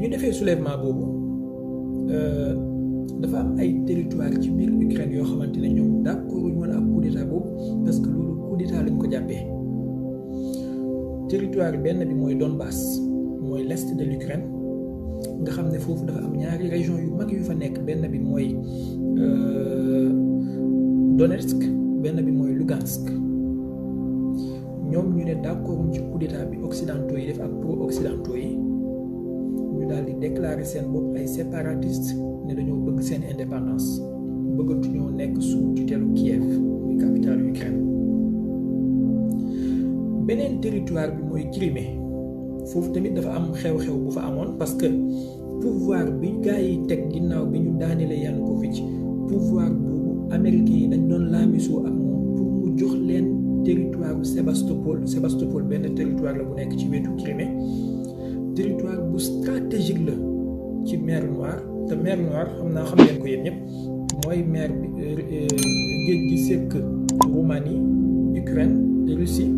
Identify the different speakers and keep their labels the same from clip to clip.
Speaker 1: ñu defee soulèvement boobu dafa am ay territoire ci biir Ukraine yoo xamante ne ñoom d'accord ñu woon ak coup d'état boobu parce que loolu coup d'état lañ ko jàppee. territoire benn bi mooy Donbass mooy l'est de l'Ukraine nga xam ne foofu dafa am ñaari région yu mag yu fa nekk benn bi mooy Donetsk benn bi mooy Lugansk ñoom ñu ne d'accord ci coup d'état bi occidentaux yi def ak pro-occidentaux yi ñu daal di déclarer seen bopp ay séparatistes ne dañoo bëgg seen indépendance bëggatuñoo nekk sous tutelle Kiev muy capitale Ukraine. beneen territoire bi mooy Crimée foofu tamit dafa am xew-xew bu fa amoon parce que pouvoir bi gars yi teg ginnaaw bi ñu daanelee Yanukovych pouvoir boobu américains yi dañ doon laamisoo ak moom pour mu jox leen territoire bu Sébastopol benn territoire la bu nekk ci wetu Crimée territoire bu stratégique la ci mer Noire te mer Noire xam ngeen ko yéen ñëpp mooy mer bi géej gi sekk Roumanie Ukraine Russie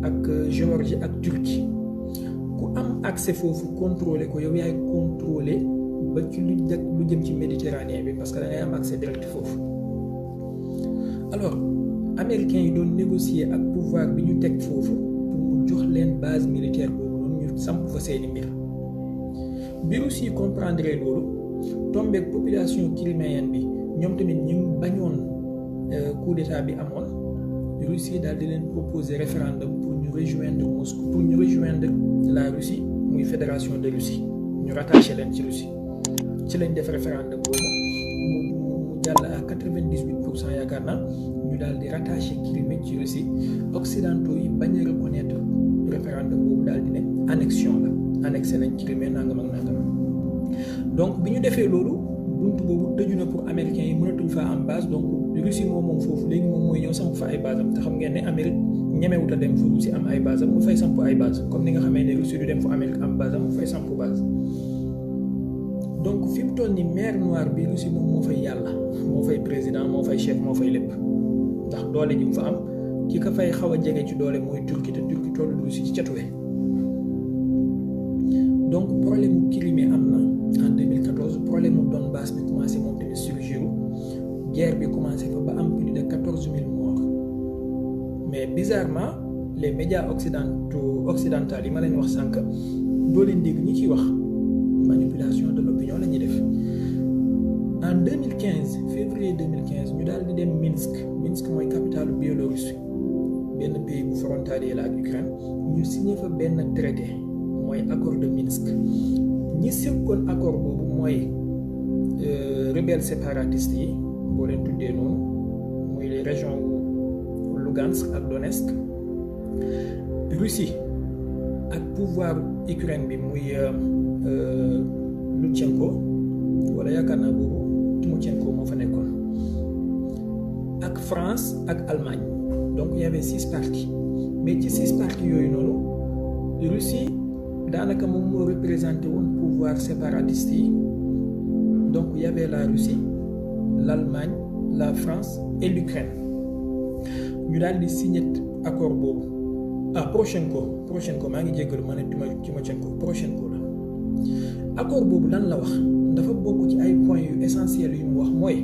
Speaker 1: ak Géorgie ak Turquie ku am accès foofu contrôler ko yow yaay contrôler ba ci lu jëm ci Méditerranée bi parce que da ngay am accès direct foofu. alors américains yi doon négocier ak pouvoir bi ñu teg foofu pour mu jox leen base militaire boobu noonu ñu samp fa seeni mbir bi Russie comprendre loolu tombeek population criméenne bi ñoom tamit ñu bañoon coup d'état bi amoon. Russie daal di leen proposer référendum pour ñu rejoindre Moscou pour ñu rejoindre la Russie muy fédération de Russie ñu rattaché leen ci Russie ci lañ def référendum boobu mu jàll à 98% yaakaar naa ñu daal di rattaché Crimée ci Russie occidentaux yi bañ a reconnaître référendum boobu daal di ne annexion la annexé nañ Crimée nangam ak nangam donc bi ñu defee loolu buntu boobu tëju na pour américains yi mënatuñ faa am base donc Russie moom foofu léegi moom mooy ñëw samp fa ay base am te xam ngeen ne Amérique ñemewut a dem fu Russie am ay base am mu fay samp ay base comme ni nga xamee ne Russie du dem fu Amérique am base am mu fay samp base. donc fi mu toll ni mer Noire bi Russie moom moo fay yàlla moo fay président moo fay chef moo fay lépp ndax doole ji mu fa am ki ka fay xaw a jege ci doole mooy Turquie te Turquie tollu Russie ci catuwe donc problème mu Crimée am na en 2014 problème mu Donbass bi commencé moom tamit surgir guerre bi commencé fa ba am plus de 14 000 morts mais bizarrement les médias occidentaux yi ma leen wax sànq doo leen dégg ñi ciy wax manipulation de l'opinion la ñuy def en 2015 février 2015 ñu daal di dem Minsk mooy capitale Biélorussie benn pays bu frontalier la ak Ukraine ñu signé fa benn traité mooy accord de Minsk ñi seqoon accord boobu mooy rebelles séparatistes yi boo leen tuddee noonu muy les régions Lugansk ak Donetsk Russie ak pouvoir Ukraine bi muy Lutchenko wala yaakaar naa boobu Timochenko moo fa nekkoon ak France ak Allemagne donc il y avait 6 partis mais ci 6 partis yooyu noonu Russie daanaka moom moo représenté woon pouvoir séparatiste yi donc il y avait la Russie l'Allemagne la France et l'Ukraine ñu daal di signé accord boobu Poroshenko maa ngi jéggalu ma ne Timochenko Poroshenko la accord boobu lan la wax dafa bokk ci ay points yu essentiels yu mu wax mooy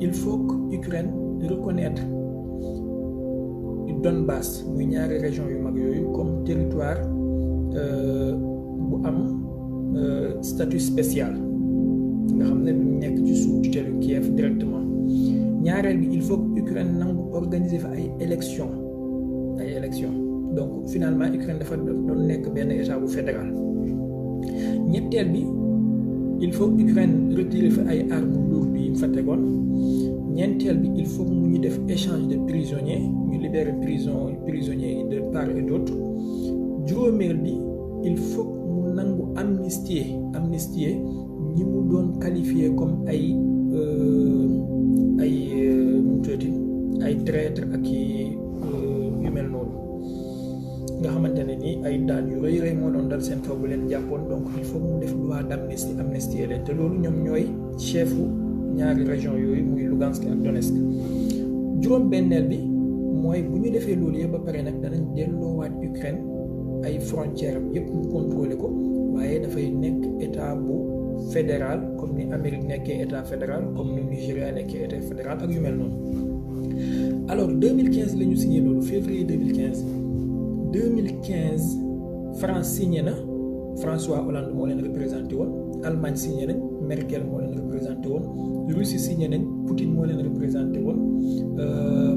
Speaker 1: il faut que Ukraine reconnaître Donbass muy ñaari région yu mag yooyu comme territoire bu am statut spécial nga xam ne du nekk ci sous tutelle Kiev directement ñaareel bi il faut que Ukraine nangu organiser fa ay élections donc finalement Ukraine dafa doon nekk benn état bu fédéral ñetteel bi il faut que Ukraine retirer fa ay armes lourdes yi mu fa tegoon ñeenteel bi il faut que mu ñu def échange de prisonniers ñu libérer prisonniers de part et d'autre juróomeel bi il faut que mu nangu amnistier ñi mu doon qualifié comme ay traîtres ak yu mel noonu nga xamante ne ni ay daan yu rëy moo doon dal seen kaw bu leen jàppoon donc il faut mu def loi d'amnistie leen te loolu ñoom ñooy chefu ñaari région yooyu muy Lugansk ak Donetsk juróom-benneel bi mooy bu ñu defee loolu yëpp ba pare nag danañ delloowaat Ukraine ay frontières am yëpp mu contrôler ko waaye dafay nekk état bu fédéral comme ni Amérique nekkee état fédéral comme ni Nigéria nekkee état fédéral ak yu mel noonu. alors 2015 la ñu signé loolu février 2015 France signé na François Hollande moo leen représenté woon Allemagne signé nañ Merkel moo leen représenté woon Russie signé nañ Poutine moo leen représenté woon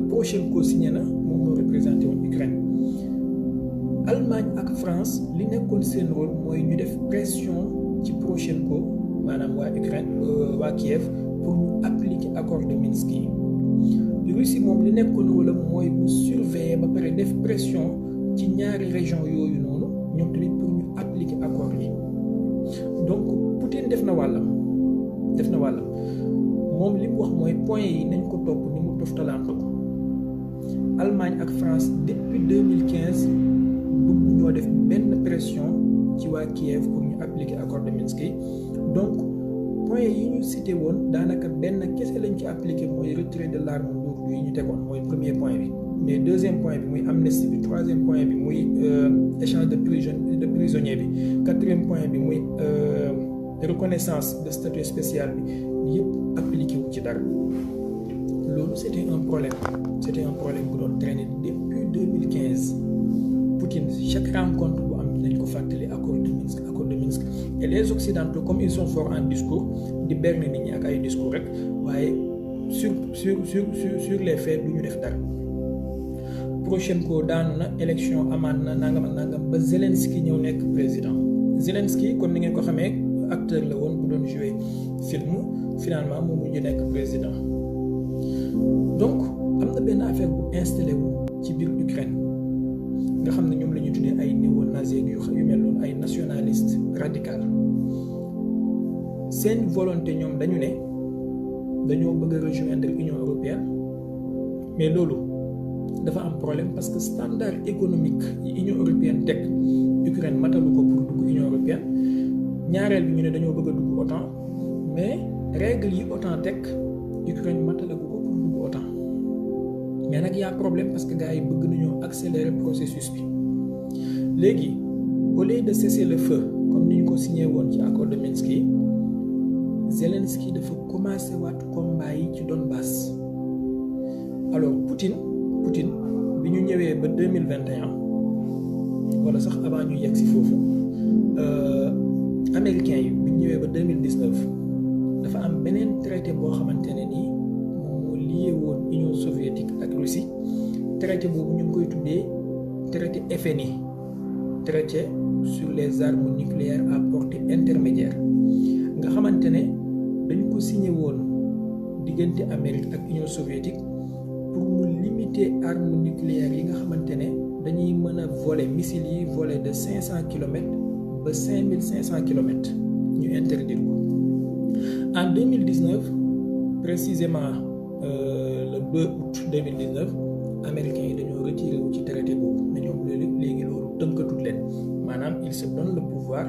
Speaker 1: Poroshenko signé na moom moo représenté woon Ukraine. Allemagne ak France li nekkoon seen rôle mooy ñu def pression ci Poroshenko maanaam waa Ukraine waa Kiev pour ñu appliquer accord de Minsk yi. Russie moom li nekkoon rôle am mooy mu surveiller ba pare def pression ci ñaari région yooyu noonu ñoom tamit pour ñu appliquer accord yi. donc Poutine def na wàllam moom li mu wax mooy point yi nañ ko topp ni mu toftalaanto ko Allemagne ak France depuis 2015 bëgg ñoo def benn pression ci waa Kiev pour ñu appliquer accord de Minsk yi donc point yi ñu cité woon daanaka benn kese lañ ci appliqué mooy retrait de l'arme lourde yi ñu tegoon mooy premier point bi mais deuxième point bi muy amnistie bi troisième point bi muy échange de prisonnier bi quatrième point bi muy reconnaissance de statut spécial bi yëpp appliqué wu ci dara loolu c'était un problème bu doon traîner depuis 2015 Poutine chaque rencontre bu am nañ ko fàttali accord de Minsk et les occidentaux comme ils sont forts en discours di berne nit ñi ak ay discours rek waaye sur les faits du ñu def dara. Poroshenko daanu na élection amaan na nangam ba Zelensky ñëw nekk président Zelensky comme ni ngeen ko xamee acteur la woon bu doon jouer film finalement moom mujj nekk président donc am na benn affaire bu installé wu ci biir Ukraine nga xam ne ñoom la ñuy tuddee ay néo-nazis yu mel noonu ay nationalistes radical seen volonté ñoom dañu ne dañoo bëgg a rejoindre Union européenne mais loolu dafa am problème parce que standard économique yi Union européenne teg Ukraine matalu ko pour dugg Union européenne ñaareel bi ñu ne dañoo bëgg a dugg OTAN mais règle yi OTAN teg Ukraine matalagu ko pour dugg OTAN mais nag y a problème parce que gars yi bëgg nañoo accélérer processus bi léegi au lieu de cesser le feu comme ni ñu ko signé woon ci accord de Minsk yi Zelensky dafa commencé waat combat yi ci Donbass alors Poutine bi ñu ñëwee ba 2021 wala sax avant ñu yegg si foofu américains yi bi ñu ñëwee ba 2019 dafa am beneen traité boo xamante ne nii moom moo lié woon Union soviétique ak Russie traité boobu ñu ngi koy tuddee traité FNI traité sur les armes nucléaires à portée intermédiaire nga xamante ne dañu ko signé woon diggante Amérique ak Union soviétique pour mu limiter armes nucléaires yi nga xamante ne dañuy mën a voler missiles yi voler de 500 kilomètres ba 5500 kilomètres ñu interdire ko en 2019 précisément le 2 août 2019 américains yi dañoo retiré wu ci traité boobu ne ñoom léegi loolu tënkatut leen maanaam il se donne le pouvoir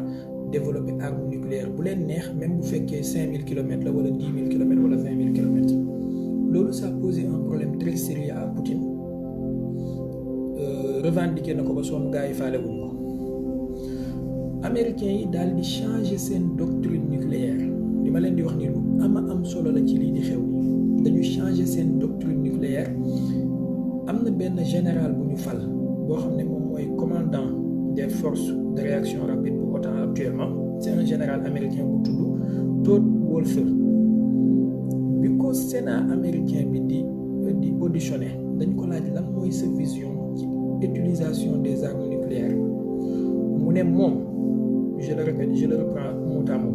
Speaker 1: développer arme nucléaire bu leen neex même bu fekkee 5000 kilomètres la wala 10 000 kilomètres wala 20 000 kilomètres loolu ça posé un problème très sérieux à Poutine revendiqué na ko ba sonn gars yi faale wuñ ko américains yi daal di changer seen doctrine nucléaire li ma leen di wax ni lu am solo la ci lii di xew ni dañu changer seen doctrine nucléaire am na benn général bu ñu fal boo xam ne moom mooy commandant des forces de réaction rapide bu OTAN actuellement c'est un général américain bu tudd Todd Wolfer bi ko Sénat américain bi di auditionné dañ ko laaj lan mooy sa vision ci utilisation des armes nucléaires mu ne moom je le répète je le reprends mot à mot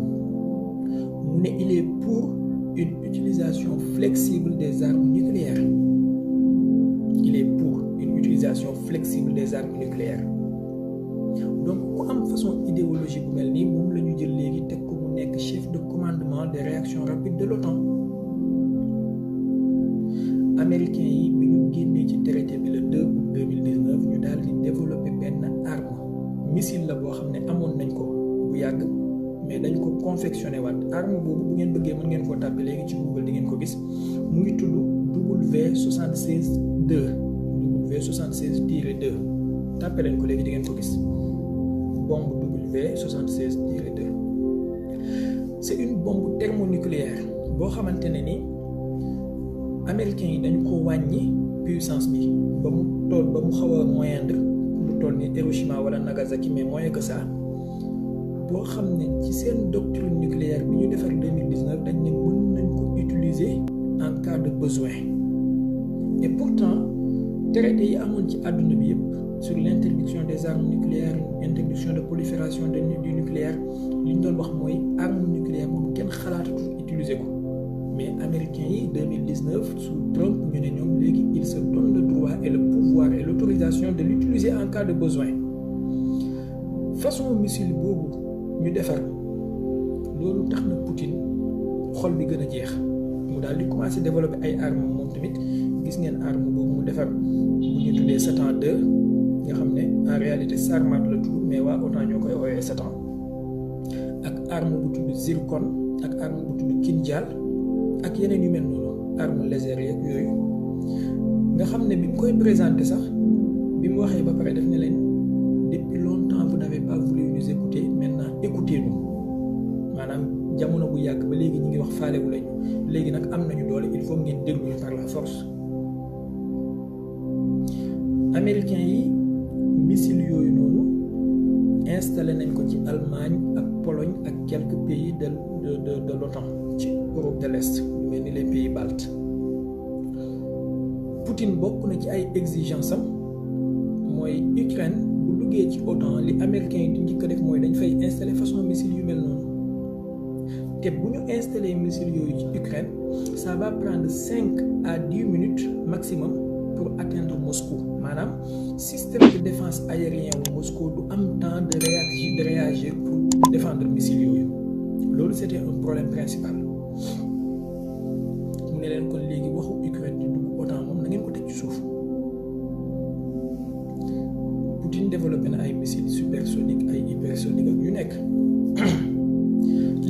Speaker 1: mu ne il est pour une utilisation flexible des armes nucléaires il est pour une utilisation flexible des armes nucléaires donc ku am façon idéologie bu mel nii moom la ñu jël léegi teg ko mu nekk chef de commandement des réactions rapides de l'OTAN américains yi bi ñu génnee ci traité bi le 2 août 2019 ñu daal di développer benn arme missile la boo xam ne amoon nañ ko bu yàgg mais dañ ko confectionné waat arme boobu bu ngeen bëggee mën ngeen koo tàppe léegi ci Google di ngeen ko gis mu ngi tudd W76-2 W76-2 tàppe leen ko léegi di ngeen ko gis bombe W76-2 c'est une bombe thermonucléaire boo xamante ne ni américains yi dañu ko wàññi puissance bi ba mu xaw a moindre lu toll ni Hiroshima wala Nagasaki, mais moins que ça boo xam ne ci seen doctrine nucléaire bi ñu defar 2019 dañ ne mën nañ ko utiliser en cas de besoin. Et pourtant traité yi amoon ci àdduna bi yëpp sur l'interdiction des armes nucléaires, interdiction de prolifération du nucléaire, li ñu doon wax mooy arme nucléaire moom kenn xalaatatul utiliser ko. Mais américains yi 2019 sous Trump ñu ne ñoom léegi ils se donnent le droit et le pouvoir et l'autorisation de l'utiliser en cas de besoin. Façon missile boobu ñu defar loolu tax na Poutine xol bi gën a jeex mu daal di commencer développer ay armes moom tamit gis ngeen arme boobu mu defar bu ñu tuddee Satan 2 nga xam ne en réalité Sarmat la tudd mais waa OTAN ñoo koy ooyee Satan, ak arme bu tudd Zircon ak arme bu tudd Kinjal ak yeneen yu mel noonu arme légère yeeg yooyu nga xam ne bi mu koy présenté sax bi mu waxee ba pare def ne leen depuis longtemps vous n'avez pas voulu nous écouter, maintenant écoutez-nous. Maanaam jamono bu yàgg ba léegi ñi ngi wax faalewu lañu léegi nag am nañu doole, il faut ngeen déglu ñu par la force. Américains yi missile yooyu noonu installé nañ ko ci Allemagne ak Pologne ak quelques pays de l'OTAN ci Europe de l'Est lu mel ni les pays baltes. Poutine bokk na ci ay exigences am mooy Ukraine bu duggee ci OTAN li américains yi di njëkk a def mooy dañ fay installer façon missile yu mel noonu te bu ñu installer missile yooyu ci Ukraine ça va prendre 5 à 10 minutes maximum pour atteindre Moscou. Maanaam système de défense aérien wu Moscou du am temps de réagir pour défendre missile yooyu loolu c'était un problème principal. mu ne leen kon léegi waxu Ukraine di dugg OTAN moom na ngeen ko teg ci suuf. Poutine développé na ay missiles supersoniques ay hypersoniques ak yu nekk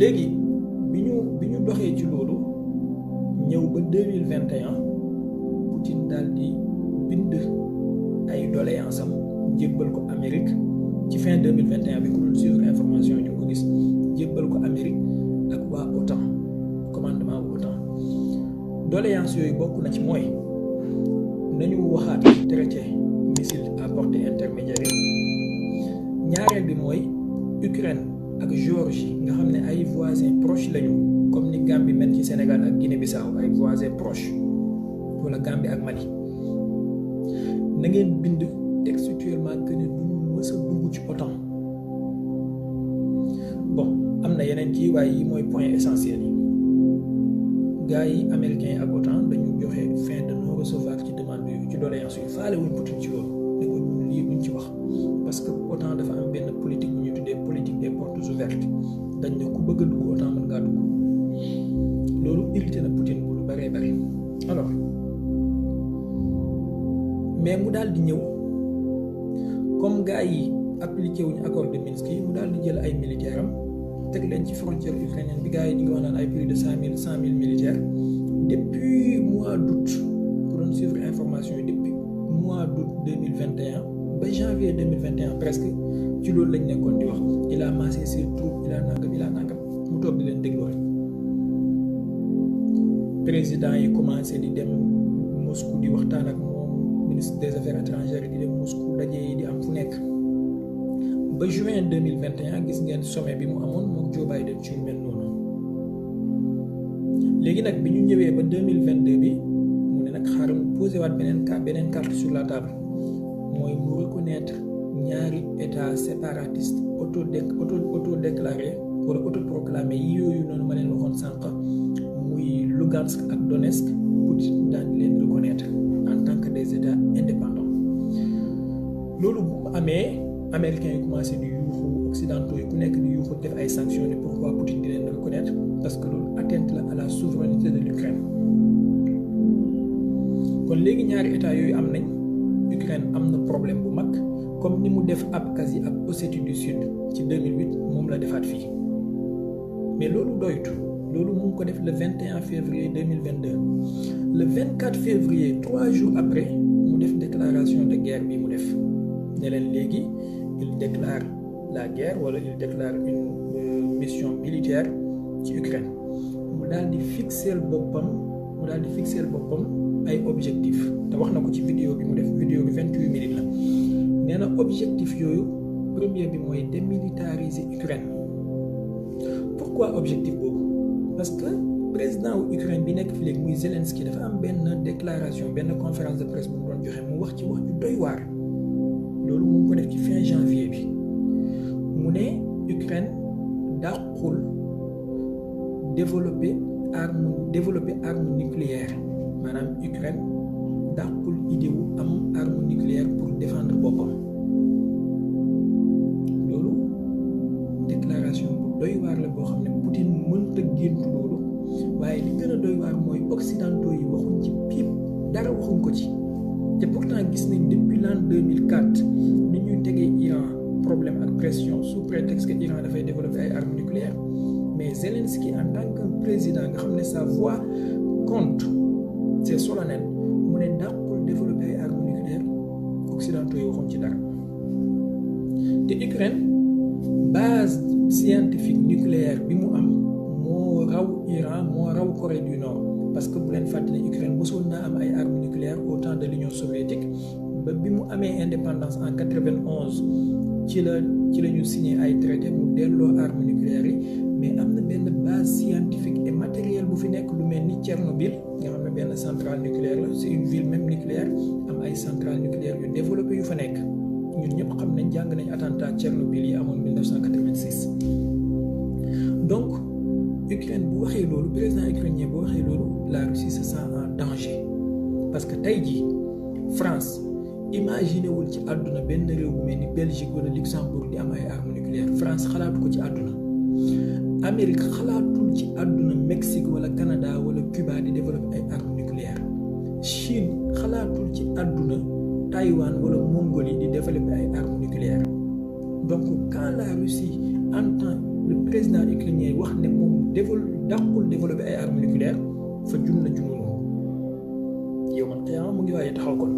Speaker 1: léegi bi ñu doxee ci loolu ñëw ba 2021 Poutine daal di bind ay doléances am jébbal ko Amérique ci fin 2021 bi ku doon suivre information ñu ko gis jébbal ko Amérique ak waa OTAN commandement bu OTAN. Doléances yooyu bokk na ci mooy nañu waxaat traité missile à portée intermédiaire. ñaareel bi mooy Ukraine ak Géorgie nga xam ne ay voisins proches lañu comme ni Gambie mel ci Sénégal ak Guinée-Bissau ay voisins proches wala Gambie ak Mali. na ngeen bind textuellement que ne duñu mës a dugg ci OTAN. Bon am na yeneen kii waaye yi mooy point essentiel yi gars yi américains yi ak OTAN dañu joxe fin de non recevoir ci demande yooyu ci doléance yi faale wuñ Poutine ci loolu ne ko ñun lii buñ ci wax parce que OTAN dafa am benn politique bu ñu tuddee politique des portes ouvertes dañ ne ku bëgg a dugg OTAN mën ngaa dugg loolu irrité na Poutine bu lu bëree bëri. Alors mais mu daal di ñëw comme gars yi appliqué wuñu accord de Minsk yi mu daal di jël ay militaires am teg leen ci frontière ukrainienne bi gars yi di nga wax naan ay plus de 100 000 militaires depuis mois d'août pour doon suivre information yi depuis mois d'août 2021 ba janvier 2021 presque ci loolu lañ nekkoon di wax il a massé ses troupes il a nangam mu toog di leen dégloo rek président yi commencé di dem Moscou di waxtaan ak ministre des affaires étrangères di dem Moscou daje yi di am fu nekk ba juin 2021 gis ngeen sommet bi mu amoon moom Joe Biden ci mel noonu. léegi nag bi ñu ñëwee ba 2022 bi mu ne nag xaaral mu posé waat beneen carte sur la table mooy mu reconnaître ñaari état séparatiste autodéclaré wala autoproclamé yi yooyu noonu ma leen waxoon sànq muy Lugansk ak Donetsk Poutine daan leen reconnaître en tant que des états indépendants. loolu bu amee américains yi commencé di yuuxu occidentaux yi ku nekk di yuuxu def ay sanctions ne pourquoi Poutine di leen reconnaître parce que loolu atteinte la à la souveraineté de l'Ukraine. kon léegi ñaari états yooyu am nañ Ukraine am na problème bu mag comme ni mu def Abkhazie ak Ossétie du Sud ci 2008 moom la defaat fii mais loolu doytu loolu mu ngi ko def le 21 février 2022 le 24 février 3 jours après mu def déclaration de guerre bi mu def ne leen léegi il déclare la guerre wala il déclare une mission militaire ci Ukraine mu daal di fixeel boppam ay objectif te wax na ko ci vidéo bi mu def vidéo bi 28 minutes la nee na objectif yooyu premier bi mooy démilitariser Ukraine. Pourquoi objectif boobu parce que président wu Ukraine bi nekk fi léegi muy Zelensky dafa am benn déclaration benn conférence de presse bu mu doon joxe mu wax ci wax ju doy waar loolu mu ngi ko def ci fin janvier bi mu ne Ukraine dàqul développer arme nucléaire maanaam Ukraine dàqul idée wu am arme nucléaire pour défendre boppam loolu déclaration bu doy waar la boo xam ne Poutine mënta géntu loolu waaye li gën a doy waar mooy occidentaux yi waxuñ ci piip dara waxuñ ko ci te pourtant gis nañ depuis l'an 2004 ni ñuy tegee Iran problème ak pression sous prétexte que Iran dafay développer ay armes nucléaires mais Zelensky en tant que président nga xam ne sa voix compte c'est solennel mu ne dàqul développer ay armes nucléaires occidentaux yi waxuñ ci dara te Ukraine base scientifique nucléaire bi mu am moo raw Iran moo raw Corée du Nord parce que bu leen fàtte ne Ukraine mosoon naa am ay armes nucléaires au temps de l'Union soviétique ba bi mu amee indépendance en 91 ci la ñu signé ay traité mu delloo armes nucléaires yi mais am na benn base scientifique et matérielle bu fi nekk lu mel ni Tchernobyl nga xam ne benn centrale nucléaire la c'est une ville même nucléaire am ay centrales nucléaires yu développé yu fa nekk ñun ñëpp xam nañ jàng nañ attentat Tchernobyl yi amoon 1986 donc Ukraine bu waxee loolu président ukrainien bu waxee loolu la Russie se sent en danger parce que tey jii France imaginé wul ci àdduna benn réew bu mel ni Belgique wala Luxembourg di am ay armes nucléaires France xalaatu ko ci àdduna Amérique xalaatul ci àdduna Mexique wala Canada wala Cuba di développer ay armes nucléaires Chine xalaatul ci àdduna Taïwan wala Mongolie di développer ay armes nucléaires donc quand la Russie entend le président ukrainien wax ne moom dàqul développer ay armes nucléaires fa jum na jununu yow man xëy mu ngi waaye taxaw kon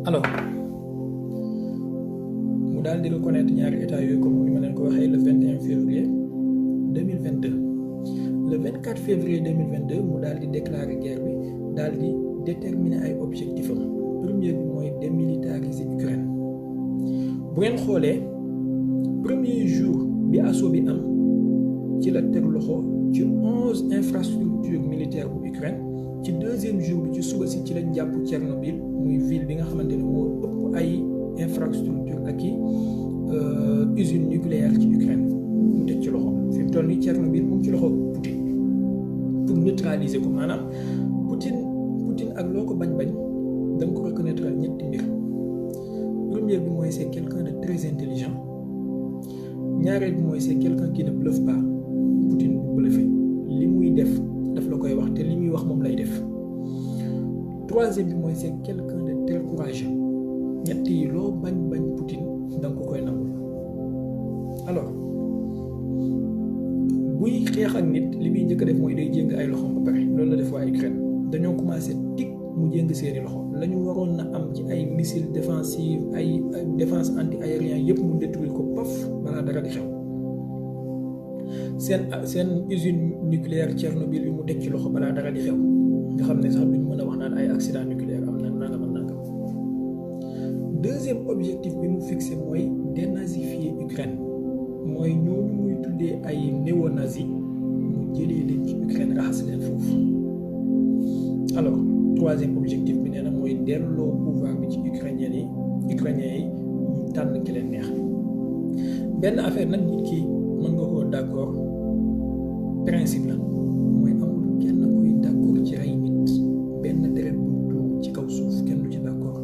Speaker 1: alors mu daal di reconnaître ñaari état yooyu comme ni ma leen ko waxee le 21 février 2022 le 24 février 2022 mu daal di déclarer guerre bi daal di déterminer ay objectifs am premier bi mooy démilitariser Ukraine bu ngeen xoolee premier jour bi assaut bi am ci la teg loxo ci 11 infrastructures militaires bu Ukraine ci deuxième jour bi ci suba si ci lañ jàpp Tchernobyl muy ville bi nga xamante ne moo ëpp ay infrastructure ak i usine nucléaire ci Ukraine mu teg ci loxo fi mu toll nii Tchernobyl mu ngi ci loxo Poutine pour neutraliser ko maanaam Poutine ak loo ko bañ-bañ da nga ko reconnaître ñetti mbir premier bi mooy c'est quelqu'un de très intelligent ñaareel bi mooy c'est quelqu'un qui ne bluffe pas Poutine bu bluffé li muy def daf la koy wax te li muy wax moom lay def troisième bi mooy c'est quelqu'un de très courageux ñett yi loo bañ Poutine da nga ko koy nangul alors buy xeex ak nit li muy njëkk a def mooy day jéng ay loxoom ba pare loolu la def waa Ukraine dañoo commencé tig mu jéng seeni loxo la ñu waroon na am ci ay missiles défensifs ay défense anti-aérien yëpp mu détruire ko paf balaa dara di xew seen usine nucléaire Tchernobyl bi mu teg ci loxo balaa dara di xew nga xam ne sax duñ mën a wax naan ay accident nucléaire am na nangam ak nangam deuxième objectif bi mu fixé mooy dénazifier Ukraine mooy ñooñu muy tuddee ay néo-nazi mu jëlee leen ci Ukraine raxas leen foofu alors troisième objectif bi nee na mooy delloo pouvoir bi ci ukrainien yi ñu tànn ki leen neex benn affaire nag nit ki mën nga koo d'accord principe la mooy amul kenn kuy d'accord ci ay nit benn deret bu tuur ci kaw suuf kenn du ci d'accord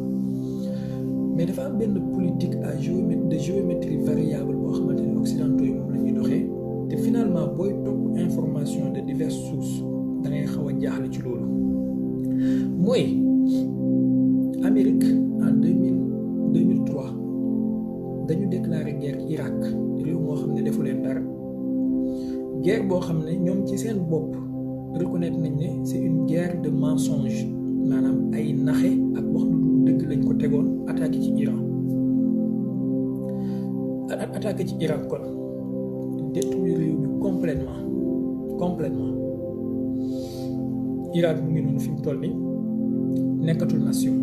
Speaker 1: mais dafa am benn politique à géométrie variable boo xamante ne occidentaux yi moom la ñuy doxee te finalement booy topp information de diverses sources da ngay xaw a jaaxle ci loolu mooy Amérique en 2003 dañu déclaré guerre Irak réew moo xam ne defu leen dara guerre boo xam ne ñoom ci seen bopp reconnaître nañ ne c'est une guerre de mensonge maanaam ay naxe ak wax lu dëgg lañ ko tegoon attaqué ci Iran kon détruire réew bi complètement Irak mu ngi noonu fi mu toll nii nekkatul nation.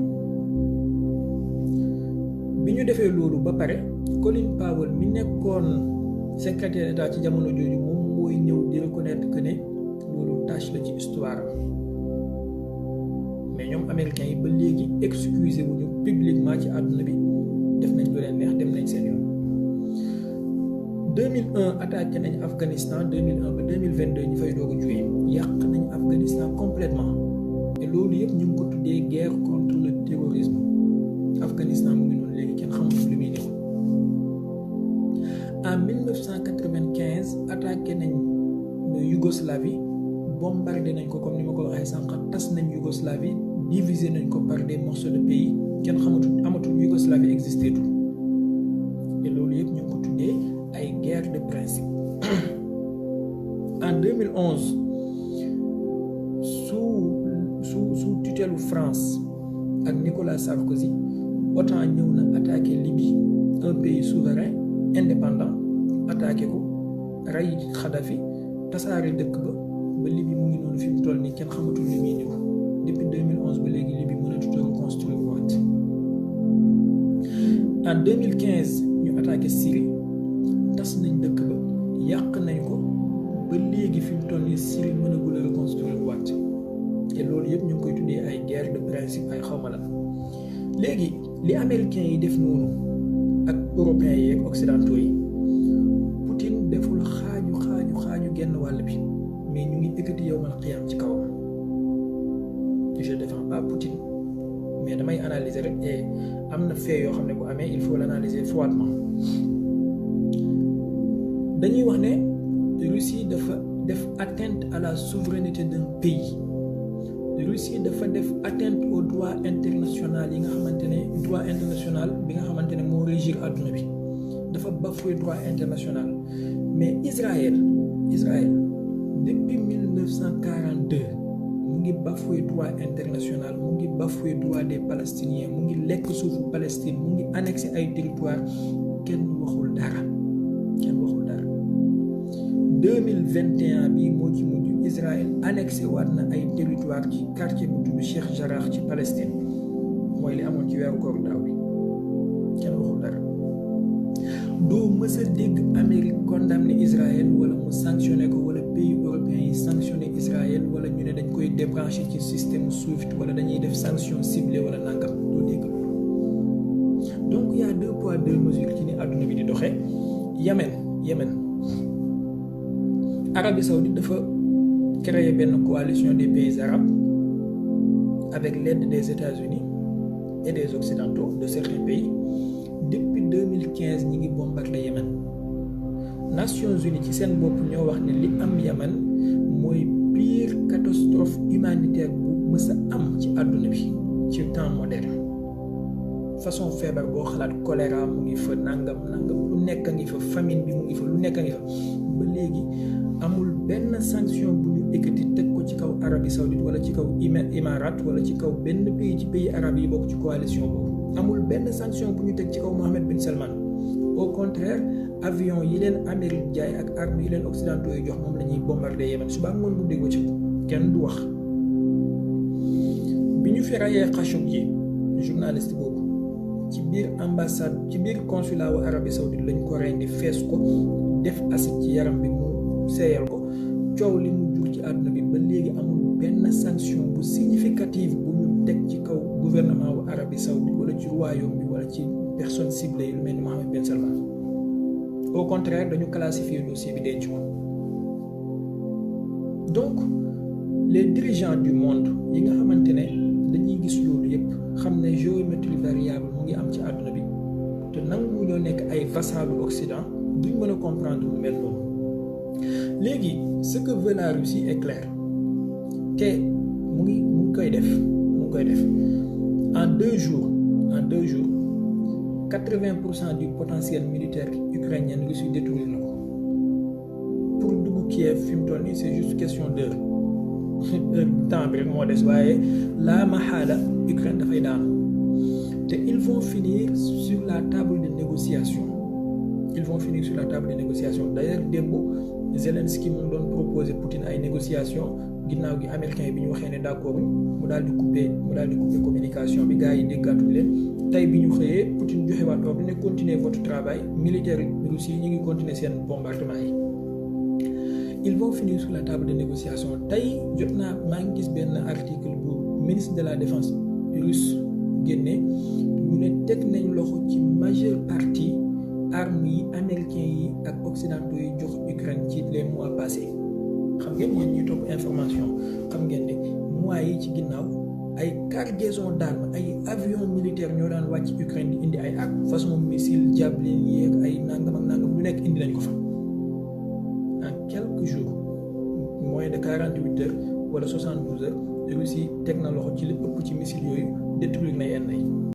Speaker 1: bi ñu defee loolu ba pare Colin Powell mi nekkoon secrétaire d'État ci jamono jooju moom mooy ñëw di reconnaître que ne loolu tâche la ci histoire mais ñoom américains yi ba léegi excusé wuñu publiquement ci àdduna bi def nañ lu leen neex dem nañ seen yoon. 2001 attaqué nañ Afghanistan 2001 ba 2022 ñu fay doog a jógee yàq nañ Afghanistan complètement et loolu yëpp ñu ngi ko tuddee guerre contre le terrorisme. Afghanistan mu ngi noonu léegi kenn xamul lu muy néew. En 1995 attaqué nañ Yougoslavie bombardé nañ ko comme ni ma ko waxee sànq tas nañ Yougoslavie divisé nañ ko par des morceaux de pays kenn amatul Yougoslavie existé tout et loolu yëpp ñu ngi ko tuddee ay guerre de principe. En 2011 sous tutelle France ak Nicolas Sarkozy OTAN ñëw na attaqué Libye un pays souverain indépendant attaqué ko rey Kadhafi tasaare dëkk ba Libye mu ngi noonu fi mu toll nii kenn xamatul li muy ñëw depuis 2011 ba léegi Libye mënatut a reconstruire waat. En 2015 ñu attaqué Syrie tas nañ dëkk ba yàq nañ ko ba léegi fi mu toll nii Syrie mënagul a reconstruire waat te loolu yëpp ñu ngi koy tuddee ay guerre de principe ay xawma la. léegi li américains yi def noonu ak européens yi ak occidentaux yi Poutine deful xaaju genn wàll bi mais ñu ngi yëkkati yawmal qiyaam ci kawam. Je défends pas Poutine mais damay analyser rek et am na fait yoo xam ne bu amee il faut l'analyser froidement. dañuy wax ne Russie dafa def atteinte à la souveraineté d'un pays. Russie dafa def atteinte au droit international yi nga xamante ne droit international bi nga xamante ne moo régir àdduna bi dafa bafoué droit international mais Israël depuis 1942 mu ngi bafoué droit international mu ngi bafoué droit des Palestiniens mu ngi lekk suufu Palestine mu ngi annexé ay territoire kenn waxul dara 2021 bii moo ci mujj Israël annexé waat na ay territoire ci quartier bu tudd Cheikh Jarrah ci Palestine mooy li amoon ci weeru koor daaw bi kenn waxul dara. doo mës a dégg Amérique condamné Israël wala mu sanctionné ko wala pays européens yi sanctionné Israël wala ñu ne dañ koy débranché ci système SWIFT wala dañuy def sanction ciblée wala nangam doo dégg loolu. donc y a 2 poids 2 mesures ci ni àdduna bi di doxee. Yémen Arabie Saoudite dafa créer benn coalition des pays arabes avec l'aide des États-Unis et des Occidentaux de certains pays. Depuis 2015 ñi ngi bombardé Yémen. Nations Unies ci seen bopp ñoo wax ne li am Yémen mooy pire catastrophe humanitaire bu mës a am ci àdduna bi ci temps moderne. façon feebar boo xalaat choléra mu ngi fa nangam lu nekk a ngi fa famine bi mu ngi fa lu nekk a ngi fa ba léegi amul benn sanction bu ñu ekkati teg ko ci kaw Arabie Saoudite wala ci kaw Émirats wala ci kaw benn pays ci pays arabes yi bokk ci coalition boobu amul benn sanction bu ñu teg ci kaw Mohammed bin Salman. Au contraire avion yi leen Amérique jaay ak armes yi leen occidentaux yi jox moom la ñuy bombardé Yémen suba ngoon bu dégg ci kenn du wax. bi ñu fi rayee Khashoggi journaliste boobu ci biir ambassade ci biir consulat wu Arabie Saoudite lañ ko rendi fees ko def acide ci yaram bi mu seeyal ko coow li mu jur ci àdduna bi ba léegi amul benn sanction bu significative bu ñu teg ci kaw gouvernement wu Arabie Saoudite wala ci royaume bi wala ci personne ciblée yi lu mel ni Mohammed bin Salman. Au contraire dañu classifier dossier bi denc ko. Donc les dirigeants du monde yi nga xamante ne dañuy gis loolu yépp xam ne géométrie variable mu ngi am ci àdduna bi te nangu ñoo nekk ay vassalu Occident duñ mën a comprendre lu mel noonu. léegi ce que veut la Russie est clair te mu ngi koy def en 2 jours 80% du potentiel militaire ukrainien Russie détruire na ko pour dugg Kiev fi mu toll nii c'est juste question d'heure temps bi rek moo des waaye la mahala Ukraine dafay daanu te ils vont finir sur la table de négociation ils vont finir sur la table de négociation d'ailleurs démb Zelensky mu doon proposer Poutine ay négociation ginnaaw gi américain yi bi ñu waxee ne d'accord mu daal di couper communication bi gars yi déggaatuñ leen tey bi ñu xëyee Poutine joxewaat ordre ne continuer votre travail militaire Russie ñu ngi continuer seen bombardement yi. Ils vont finir sur la table de négociation tey jot naa maa ngi gis benn article bu ministre de la défense russe génne ñu ne teg nañ loxo ci majeure partie armes yi américains yi ak occidentaux yi jox Ukraine ci les mois passés xam ngeen yéen ñuy topp information xam ngeen ne mois yi ci ginnaaw ay cargaison d'armes ay avions militaires ñoo daan wàcc Ukraine di indi ay armes façon missile Javelin yeeg ay nangam ak nangam lu nekk indi nañ ko fa. Quelques jours moins de 48 heures wala 72 heures Russie teg na loxo ci li ëpp ci missile yooyu détruire na yenn yi